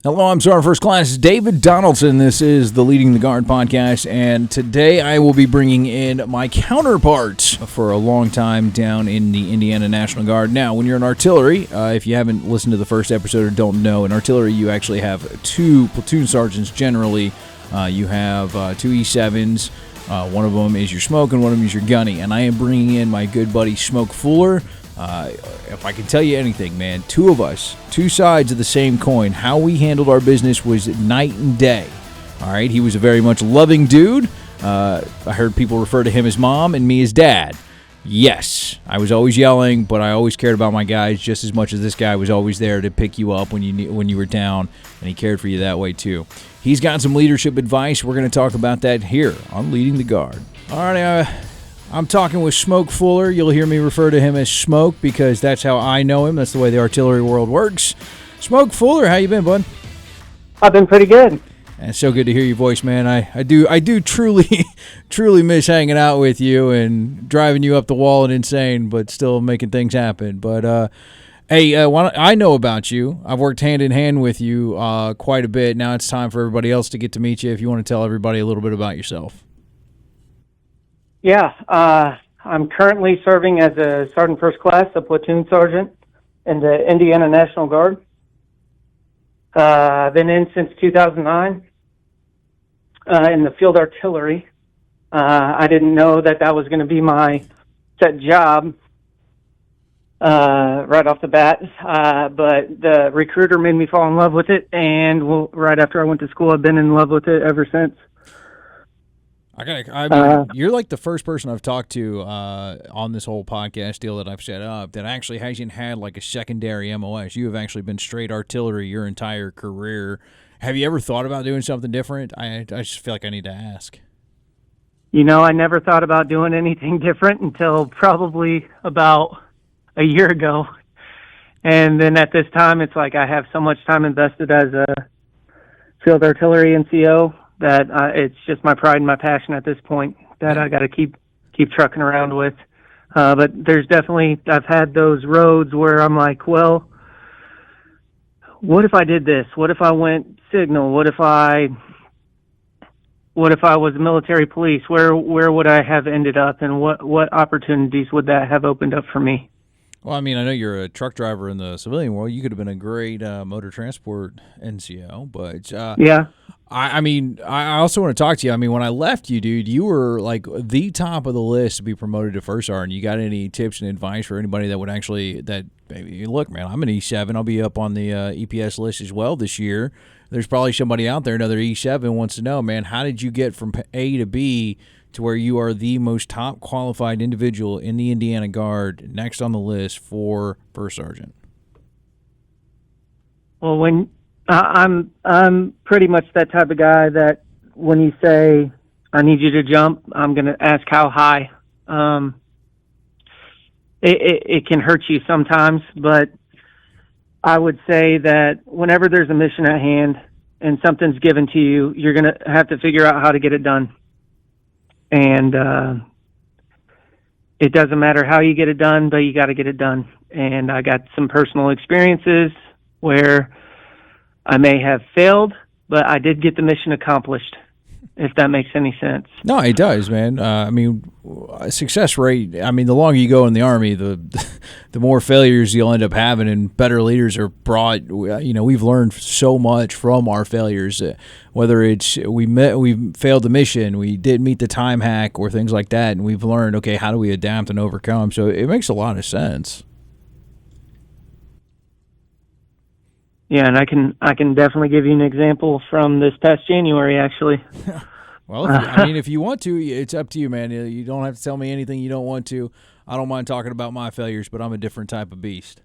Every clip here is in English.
Hello, I'm Sergeant First Class David Donaldson. This is the Leading the Guard podcast, and today I will be bringing in my counterpart for a long time down in the Indiana National Guard. Now, when you're in artillery, if you haven't listened to the first episode or don't know, in artillery you actually have two platoon sergeants generally. You have two E7s. One of them is your smoke and one of them is your gunny, and I am bringing in my good buddy Smoke Fuller. If I can tell you anything, man, two of us, two sides of the same coin. How we handled our business was night and day. All right, he was a very much loving dude. I heard people refer to him as mom and me as dad. Yes, I was always yelling, but I always cared about my guys just as much as this guy was always there to pick you up when you were down, and he cared for you that way too. He's got some leadership advice. We're going to talk about that here on Leading the Guard. All right, I'm talking with Smoke Fuller. You'll hear me refer to him as Smoke because that's how I know him. That's the way the artillery world works. Smoke Fuller, how you been, bud? I've been pretty good. And it's so good to hear your voice, man. I do truly miss hanging out with you and driving you up the wall and insane, but still making things happen. But hey, I know about you. I've worked hand in hand with you quite a bit. Now it's time for everybody else to get to meet you. If you want to tell everybody a little bit about yourself. Yeah, I'm currently serving as a Sergeant First Class, a Platoon Sergeant in the Indiana National Guard. I've been in since 2009 in the field artillery. I didn't know that was going to be my set job right off the bat, but the recruiter made me fall in love with it, and right after I went to school, I've been in love with it ever since. You're like the first person I've talked to on this whole podcast deal that I've set up that actually hasn't had like a secondary MOS. You have actually been straight artillery your entire career. Have you ever thought about doing something different? I just feel like I need to ask. You know, I never thought about doing anything different until probably about a year ago. And then at this time, it's like I have so much time invested as a field artillery NCO that it's just my pride and my passion at this point that I got to keep trucking around with. But there's definitely, I've had those roads where I'm like, well, what if I did this? What if I went signal? What if I was military police? Where would I have ended up, and what opportunities would that have opened up for me? Well, I mean, I know you're a truck driver in the civilian world. You could have been a great motor transport NCO, but yeah. I mean, I also want to talk to you. I mean, when I left you, dude, you were like the top of the list to be promoted to first sergeant. You got any tips and advice for anybody that would actually maybe look, man? I'm an E7. I'll be up on the EPS list as well this year. There's probably somebody out there, another E7, wants to know, man, how did you get from A to B to where you are the most top qualified individual in the Indiana Guard, next on the list for first sergeant? Well, when I'm pretty much that type of guy that when you say I need you to jump, I'm going to ask how high. It can hurt you sometimes, but I would say that whenever there's a mission at hand and something's given to you, you're going to have to figure out how to get it done. And it doesn't matter how you get it done, but you got to get it done. And I got some personal experiences where I may have failed, but I did get the mission accomplished, if that makes any sense. No, it does, man. I mean, success rate, I mean, the longer you go in the Army, the more failures you'll end up having, and better leaders are brought. You know, we've learned so much from our failures, whether it's we failed the mission, we didn't meet the time hack, or things like that, and we've learned, okay, how do we adapt and overcome? So it makes a lot of sense. Yeah, and I can definitely give you an example from this past January, actually. Well, if you want to, it's up to you, man. You don't have to tell me anything you don't want to. I don't mind talking about my failures, but I'm a different type of beast.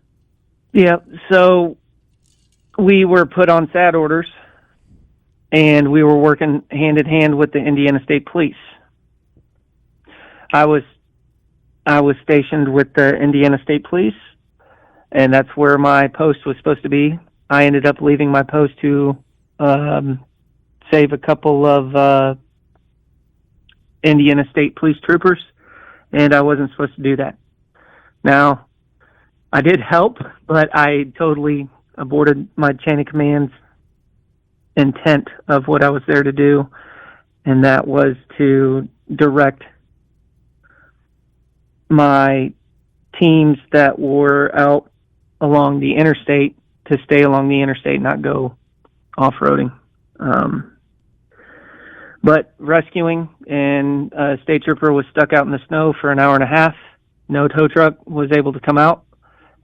Yeah, so we were put on SAT orders, and we were working hand in hand with the Indiana State Police. I was stationed with the Indiana State Police, and that's where my post was supposed to be. I ended up leaving my post to save a couple of Indiana State Police troopers, and I wasn't supposed to do that. Now, I did help, but I totally aborted my chain of commands intent of what I was there to do, and that was to direct my teams that were out along the interstate to stay along the interstate, not go off-roading. But rescuing, and a state trooper was stuck out in the snow for an hour and a half. No tow truck was able to come out,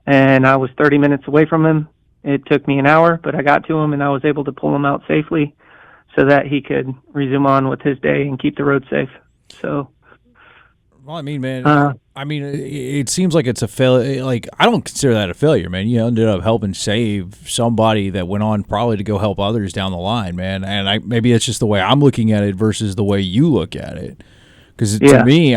and I was 30 minutes away from him. It took me an hour, but I got to him, and I was able to pull him out safely so that he could resume on with his day and keep the road safe. So, well, I mean, man, it seems like it's a failure. Like, I don't consider that a failure, man. You ended up helping save somebody that went on probably to go help others down the line, man. And maybe it's just the way I'm looking at it versus the way you look at it. Because to me,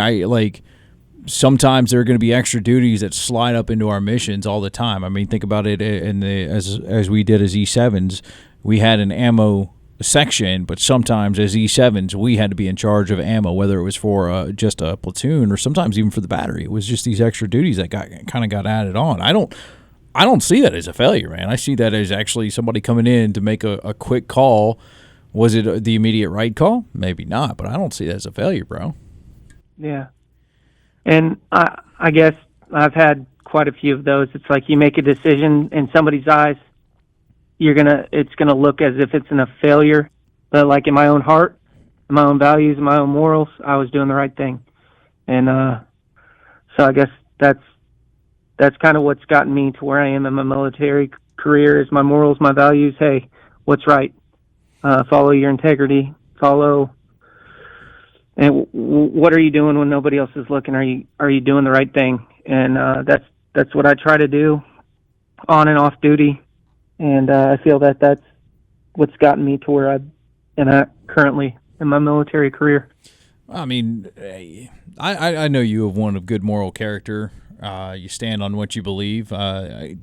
sometimes there are going to be extra duties that slide up into our missions all the time. I mean, think about it as we did as E7s. We had an ammo section, but sometimes as E7s we had to be in charge of ammo, whether it was for just a platoon or sometimes even for the battery. It was just these extra duties that got added on. I don't see that as a failure, man. I see that as actually somebody coming in to make a quick call. Was it the immediate right call? Maybe not, but I don't see that as a failure, bro. Yeah. And I guess I've had quite a few of those. It's like you make a decision in somebody's eyes, it's gonna look as if it's a failure, but like in my own heart, in my own values, in my own morals, I was doing the right thing. And so I guess that's kind of what's gotten me to where I am in my military career, is my morals, my values. Hey, what's right? Follow your integrity. And what are you doing when nobody else is looking? Are you doing the right thing? And that's what I try to do on and off duty. And I feel that that's what's gotten me to where I'm at currently in my military career. I mean, I know you have one of good moral character. You stand on what you believe. I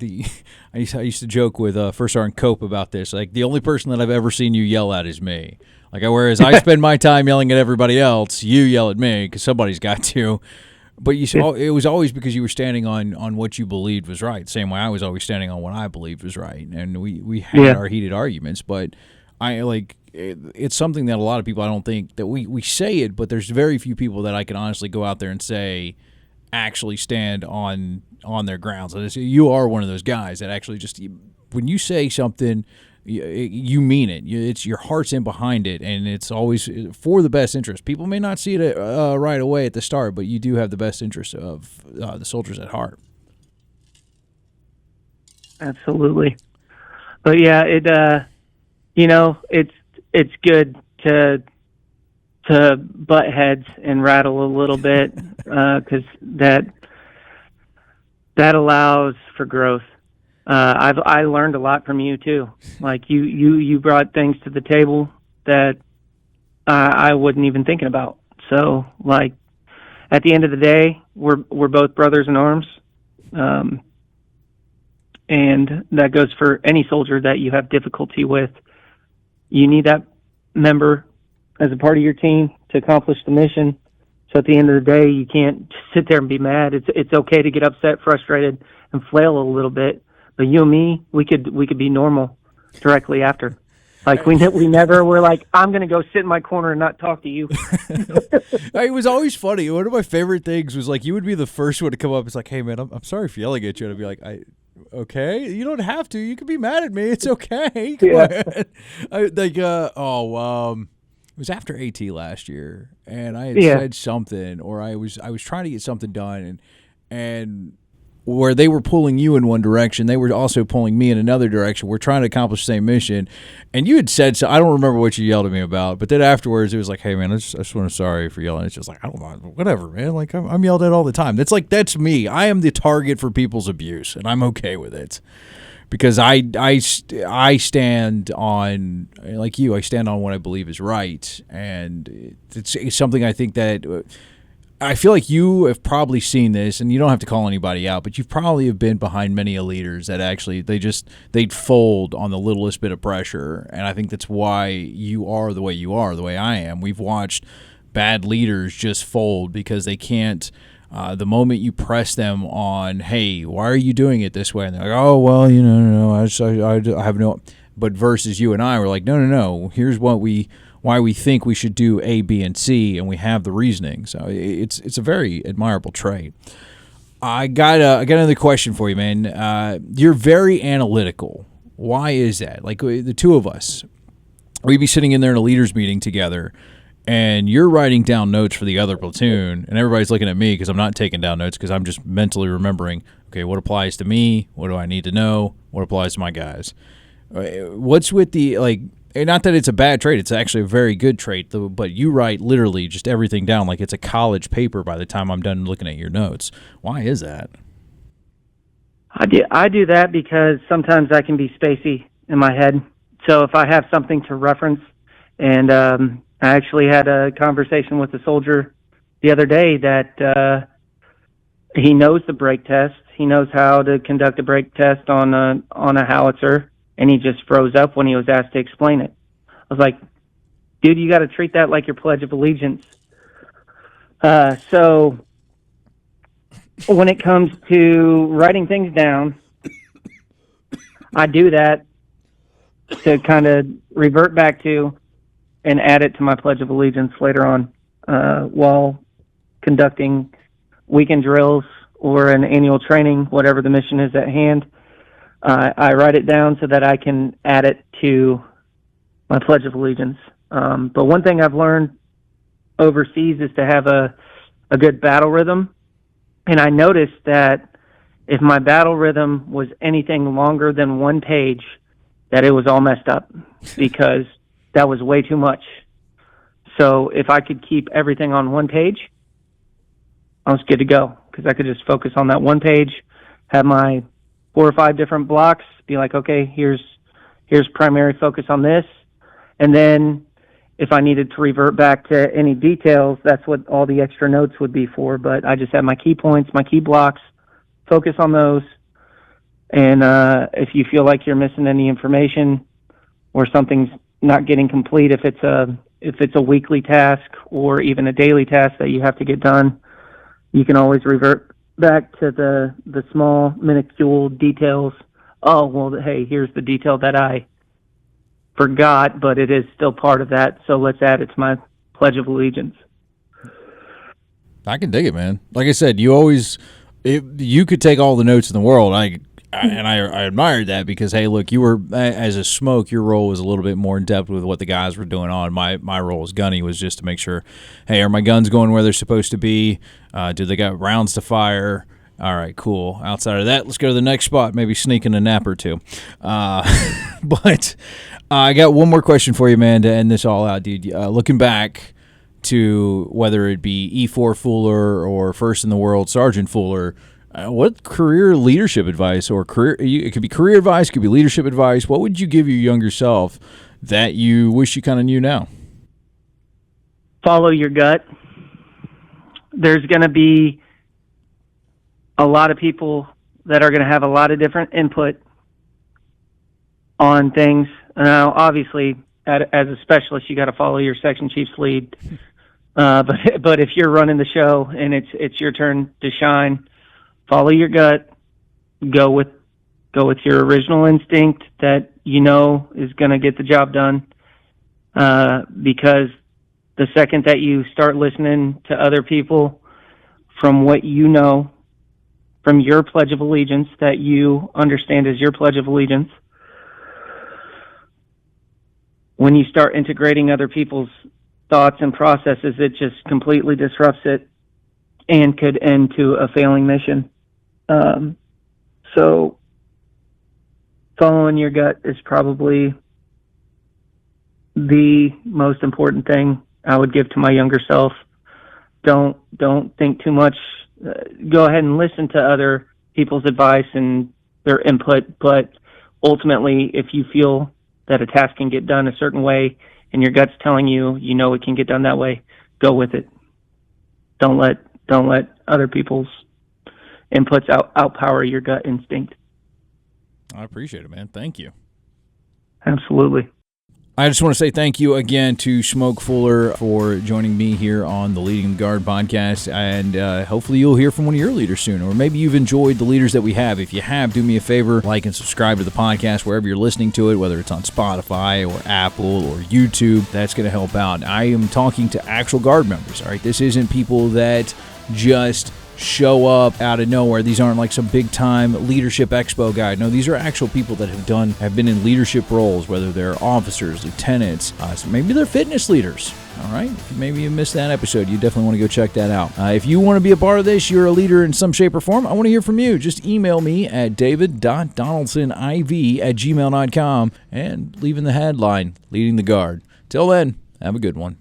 used to joke with First Sergeant Cope about this. Like, the only person that I've ever seen you yell at is me. Like, whereas I spend my time yelling at everybody else, you yell at me because somebody's got to. But it was always because you were standing on what you believed was right. Same way I was always standing on what I believed was right. And we had our heated arguments. But it's something that a lot of people, I don't think that we say it, but there's very few people that I can honestly go out there and say actually stand on their grounds. You are one of those guys that actually just, when you say something, you mean it. It's your heart's in behind it, and it's always for the best interest. People may not see it right away at the start, but you do have the best interest of the soldiers at heart. Absolutely. But yeah, it's good to butt heads and rattle a little bit, because that allows for growth. I learned a lot from you too. Like you brought things to the table that I wasn't even thinking about. So, like, at the end of the day, we're both brothers in arms, and that goes for any soldier that you have difficulty with. You need that member as a part of your team to accomplish the mission. So at the end of the day, you can't sit there and be mad. It's okay to get upset, frustrated, and flail a little bit. But you and me, we could be normal directly after. Like, we never were like, I'm going to go sit in my corner and not talk to you. It was always funny. One of my favorite things was, like, you would be the first one to come up. It's like, hey, man, I'm sorry for yelling at you. And I'd be like, okay, you don't have to. You can be mad at me. It's okay. It was after AT last year, and I had said something, or I was trying to get something done, and where they were pulling you in one direction, they were also pulling me in another direction. We're trying to accomplish the same mission. And you had said, so I don't remember what you yelled at me about, but then afterwards it was like, hey, man, I just want to sorry for yelling. It's just like, I don't know, whatever, man. Like, I'm yelled at all the time. That's me. I am the target for people's abuse, and I'm okay with it. Because I stand on, like you, I stand on what I believe is right. And it's something I think that I feel like you have probably seen this, and you don't have to call anybody out, but you probably have been behind many leaders that actually they'd fold on the littlest bit of pressure, and I think that's why you are the way you are, the way I am. We've watched bad leaders just fold because they can't. The moment you press them on, hey, why are you doing it this way? And they're like, oh, well, no, I have no. but versus you and I were like, no, here's why we think we should do A, B, and C, and we have the reasoning. So it's a very admirable trait. I got another question for you, man. You're very analytical. Why is that? Like the two of us, we'd be sitting in there in a leaders meeting together, and you're writing down notes for the other platoon, and everybody's looking at me because I'm not taking down notes because I'm just mentally remembering, okay, what applies to me? What do I need to know? What applies to my guys? What's with the, like, not that it's a bad trait, it's actually a very good trait, but you write literally just everything down like it's a college paper by the time I'm done looking at your notes. Why is that? I do that because sometimes I can be spacey in my head. So if I have something to reference, and I actually had a conversation with a soldier the other day that he knows the brake test. He knows how to conduct a brake test on a howitzer, and he just froze up when he was asked to explain it. I was like, dude, you got to treat that like your Pledge of Allegiance. So when it comes to writing things down, I do that to kind of revert back to and add it to my Pledge of Allegiance later on while conducting weekend drills or an annual training, whatever the mission is at hand. I write it down so that I can add it to my Pledge of Allegiance. But one thing I've learned overseas is to have a good battle rhythm. And I noticed that if my battle rhythm was anything longer than one page, that it was all messed up because that was way too much. So if I could keep everything on one page, I was good to go because I could just focus on that one page, have my 4 or 5 different blocks, be like, okay, here's primary focus on this. And then if I needed to revert back to any details, that's what all the extra notes would be for. But I just have my key points, my key blocks, focus on those. And if you feel like you're missing any information or something's not getting complete, if it's a weekly task or even a daily task that you have to get done, you can always revert back to the small minuscule details. Oh, well, hey, here's the detail that I forgot, but it is still part of that, so let's add it to my Pledge of Allegiance. I can dig it, man. Like I said, you could take all the notes in the world. I admired that because, hey, look, you were, as a smoke, your role was a little bit more in depth with what the guys were doing on. My role as gunny was just to make sure, hey, are my guns going where they're supposed to be? Do they got rounds to fire? All right, cool. Outside of that, let's go to the next spot, maybe sneak in a nap or two. But I got one more question for you, man, to end this all out, dude. Looking back to whether it be E4 Fuller or First in the World Sergeant Fuller, what career leadership advice or it could be career advice, it could be leadership advice, what would you give your younger self that you wish you kind of knew now? Follow your gut. There's going to be a lot of people that are going to have a lot of different input on things. Now, obviously, as a specialist, you got to follow your section chief's lead. But if you're running the show and it's your turn to shine, follow your gut. Go with your original instinct that you know is going to get the job done. Because the second that you start listening to other people from what you know, from your Pledge of Allegiance that you understand as your Pledge of Allegiance, when you start integrating other people's thoughts and processes, it just completely disrupts it and could end to a failing mission. So following your gut is probably the most important thing I would give to my younger self. Don't think too much. Go ahead and listen to other people's advice and their input, but ultimately, if you feel that a task can get done a certain way and your gut's telling you, you know it can get done that way, go with it. Don't let other people's inputs outpower your gut instinct. I appreciate it, man. Thank you. Absolutely. I just want to say thank you again to Smoke Fuller for joining me here on the Leading the Guard podcast, and hopefully you'll hear from one of your leaders soon, or maybe you've enjoyed the leaders that we have. If you have, do me a favor, like and subscribe to the podcast wherever you're listening to it, whether it's on Spotify or Apple or YouTube. That's going to help out. I am talking to actual Guard members, all right? This isn't people that just show up out of nowhere. These aren't like some big-time leadership expo guy. No, these are actual people that have been in leadership roles, whether they're officers, lieutenants, so maybe they're fitness leaders. All right, maybe you missed that episode. You definitely want to go check that out. If you want to be a part of this, you're a leader in some shape or form, I want to hear from you. Just email me at david.donaldsoniv@gmail.com and leave in the headline, Leading the Guard. Till then, have a good one.